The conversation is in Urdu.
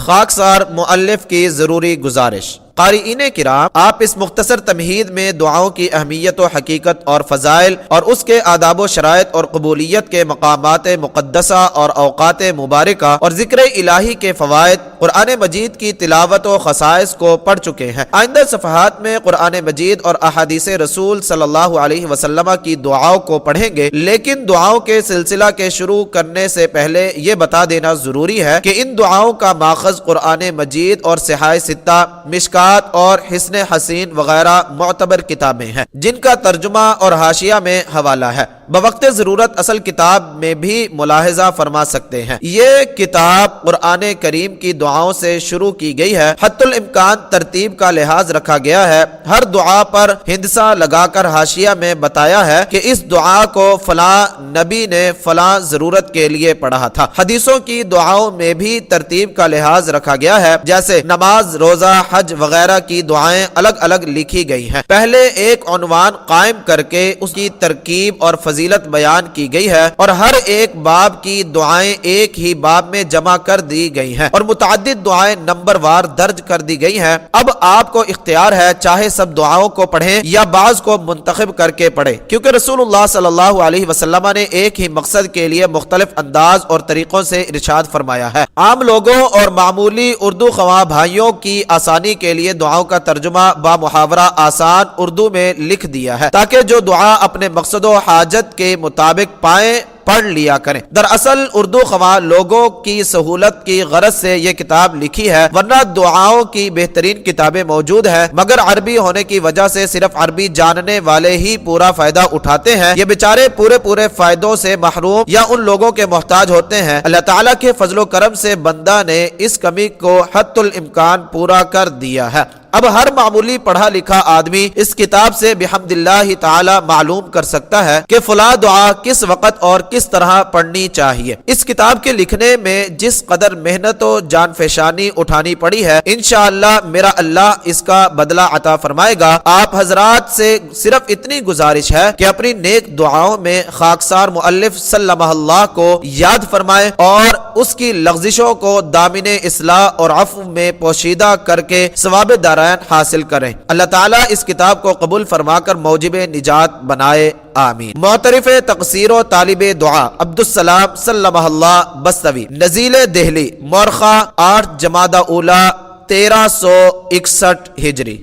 خاکسار مؤلف کی ضروری گزارش۔ قارئین کرام، آپ اس مختصر تمہید میں دعاؤں کی اہمیت و حقیقت اور فضائل اور اس کے آداب و شرائط اور قبولیت کے مقامات مقدسہ اور اوقات مبارکہ اور ذکر الہی کے فوائد، قرآن مجید کی تلاوت و خصائص کو پڑھ چکے ہیں۔ آئندہ صفحات میں قرآن مجید اور احادیث رسول صلی اللہ علیہ وسلم کی دعاؤں کو پڑھیں گے، لیکن دعاؤں کے سلسلہ کے شروع کرنے سے پہلے یہ بتا دینا ضروری ہے کہ ان دعاؤں کا ماخذ قرآن مجید اور صحاح ستہ، مشکات اور حسن حسین وغیرہ معتبر کتابیں ہیں، جن کا ترجمہ اور حاشیہ میں حوالہ ہے۔ بوقت ضرورت اصل کتاب میں بھی ملاحظہ فرما سکتے ہیں۔ یہ کتاب قرآن کریم کی دعاؤں سے شروع کی گئی ہے۔ حتی الامکان ترتیب کا لحاظ رکھا گیا ہے۔ ہر دعا پر ہندسہ لگا کر حاشیہ میں بتایا ہے کہ اس دعا کو فلاں نبی نے فلاں ضرورت کے لیے پڑھا تھا۔ حدیثوں کی دعاؤں میں بھی ترتیب کا لحاظ رکھا گیا ہے، جیسے نماز، روزہ، حج وغیرہ کی دعائیں الگ الگ لکھی گئی ہیں۔ پہلے ایک عنوان قائم کر کے اس کی ترکیب اور فضیلت بیان کی گئی ہے، اور ہر ایک باب کی دعائیں ایک ہی باب میں جمع کر دی گئی ہیں، اور متعدد دعائیں نمبر وار درج کر دی گئی ہیں۔ اب آپ کو اختیار ہے، چاہے سب دعاؤں کو پڑھیں یا بعض کو منتخب کر کے پڑھیں، کیونکہ رسول اللہ صلی اللہ علیہ وسلم نے ایک ہی مقصد کے لیے مختلف انداز اور طریقوں سے ارشاد فرمایا ہے۔ عام لوگوں اور معمولی اردو خواہ بھائیوں کی آسانی کے لیے دعاؤں کا ترجمہ با محاورہ آسان اردو میں لکھ دیا ہے، تاکہ جو دعا اپنے مقصد و حاجت کے مطابق پائیں پڑھ لیا کریں۔ دراصل اردو خواہ لوگوں کی سہولت کی غرض سے یہ کتاب لکھی ہے، ورنہ دعاؤں کی بہترین کتابیں موجود ہیں، مگر عربی ہونے کی وجہ سے صرف عربی جاننے والے ہی پورا فائدہ اٹھاتے ہیں۔ یہ بیچارے پورے فائدوں سے محروم یا ان لوگوں کے محتاج ہوتے ہیں۔ اللہ تعالیٰ کے فضل و کرم سے بندہ نے اس کمی کو حتی الامکان پورا کر دیا ہے۔ اب ہر معمولی پڑھا لکھا آدمی اس کتاب سے بحمد اللہ تعالی معلوم کر سکتا ہے کہ فلاں دعا کس وقت اور کس طرح پڑھنی چاہیے۔ اس کتاب کے لکھنے میں جس قدر محنت و جان فشانی اٹھانی پڑی ہے، انشاءاللہ میرا اللہ اس کا بدلہ عطا فرمائے گا۔ آپ حضرات سے صرف اتنی گزارش ہے کہ اپنی نیک دعاؤں میں خاکسار مؤلف سلمہ اللہ کو یاد فرمائیں اور اس کی لغزشوں کو دامن اصلاح اور عفو میں پوشیدہ کر کے ثواب دارائن حاصل کریں۔ اللہ تعالیٰ اس کتاب کو قبول فرما کر موجب نجات بنائے، آمین۔ معترف تقصیر و طالب دعا عبدالسلام سلمہ اللہ بستوی، نزیل دہلی، مورخہ 8 جمادی اولی 1361 ہجری۔